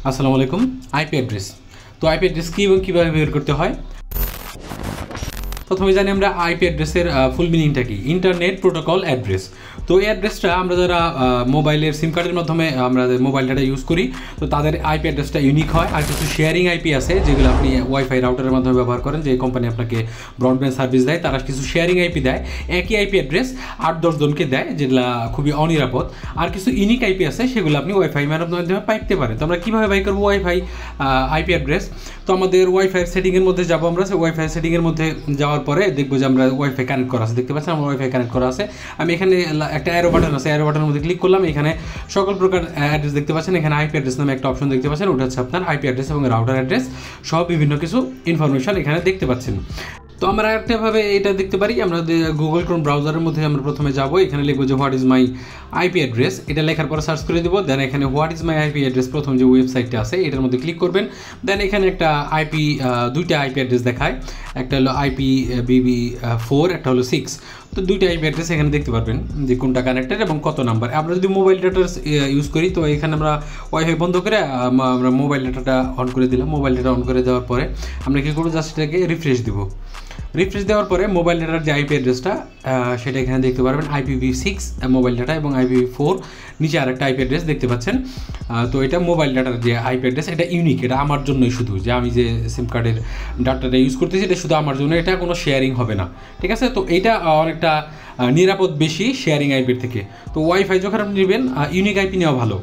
আসসালামু আলাইকুম। IP address, তো আইপি অ্যাড্রেস কী এবং কীভাবে বের করতে হয়। প্রথমে জানি আমরা আইপি অ্যাড্রেসের ফুল মিনিংটা কি। Internet protocol address. তো এই অ্যাড্রেসটা আমরা যারা মোবাইলের সিম কার্ডের মাধ্যমে আমরা মোবাইল ডাটা ইউজ করি, তো তাদের আইপি অ্যাড্রেসটা ইউনিক হয়। আর কিছু শেয়ারিং আইপি আছে যেগুলো আপনি ওয়াইফাই রাউটারের মাধ্যমে ব্যবহার করেন, যে কোম্পানি আপনাকে ব্রডব্যান্ড সার্ভিস দেয় তারা কিছু শেয়ারিং আইপি দেয়। একই আইপি অ্যাড্রেস 8-10 জনকে দেয়, যেগুলো খুবই অনিরাপদ। আর কিছু ইউনিক আইপি আছে, সেগুলো আপনি ওয়াইফাই মাধ্যমে পাইতে পারেন। তো আমরা কীভাবে বাই করবো ওয়াইফাই আইপি অ্যাড্রেস? তো আমাদের ওয়াইফাইয়ের সেটিংয়ের মধ্যে যাবো। আমরা ওয়াইফাই সেটিংয়ের মধ্যে যাওয়ার পরে দেখবো যে আমরা ওয়াইফাই কানেক্ট করা আছে, দেখতে পাচ্ছেন আমার ওয়াইফাই কানেক্ট করা আছে। আমি এখানে একটা অ্যারো বাটন আছে, অ্যারো বাটনের মধ্যে ক্লিক করলাম। এখানে সকল প্রকার অ্যাড্রেস দেখতে পাচ্ছেন। এখানে আইপি অ্যাড্রেস নামে একটা অপশন দেখতে পাচ্ছেন, ওটা হচ্ছে আপনার আইপি অ্যাড্রেস এবং রাউটার অ্যাড্রেস সব বিভিন্ন কিছু ইনফরমেশন এখানে দেখতে পাচ্ছেন। তো আমরা একটাভাবে এটা দেখতে পারি, আমরা গুগল ক্রোম ব্রাউজারের মধ্যে আমরা প্রথমে যাব। এখানে লিখবো যে what is my IP address, এটা লেখার পরে সার্চ করে দেবো। দেন এখানে what is my IP address প্রথম যে ওয়েবসাইটটা আছে এটার মধ্যে ক্লিক করবেন। দেন এখানে একটা দুইটা আইপি অ্যাড্রেস দেখায়, একটা হলো IPv4, একটা হলো 6। তো দুইটা আইপি অ্যাড্রেস এখানে দেখতে পারবেন যে কোনটা কানেক্টেড এবং কত নাম্বার। আমরা যদি মোবাইল ডাটা ইউজ করি, তো এখানে আমরা ওয়াইফাই বন্ধ করে আমরা মোবাইল ডাটাটা অন করে দিলাম। মোবাইল ডাটা অন করে দেওয়ার পরে আমরা কী করবো, জাস্ট এটাকে রিফ্রেশ দিব। রিফ্রেশ দেওয়ার পরে মোবাইল ডাটার যে আইপি অ্যাড্রেসটা সেটা এখানে দেখতে পারবেন, IPv6 মোবাইল ডাটা এবং IPv4 নিচে আরেকটা আইপি অ্যাড্রেস দেখতে পাচ্ছেন। তো এটা মোবাইল ডাটার যে আইপি অ্যাড্রেস, এটা ইউনিক, এটা আমার জন্যই শুধু, যে আমি যে সিম কার্ডের ডাটাটা ইউজ করতেছি এটা শুধু আমার জন্য, এটা কোনো শেয়ারিং হবে না, ঠিক আছে। তো এইটা অনেকটা নিরাপদ বেশি শেয়ারিং আইপির থেকে। তো ওয়াইফাই যখন আপনি নেবেন ইউনিক আইপি নেওয়া ভালো।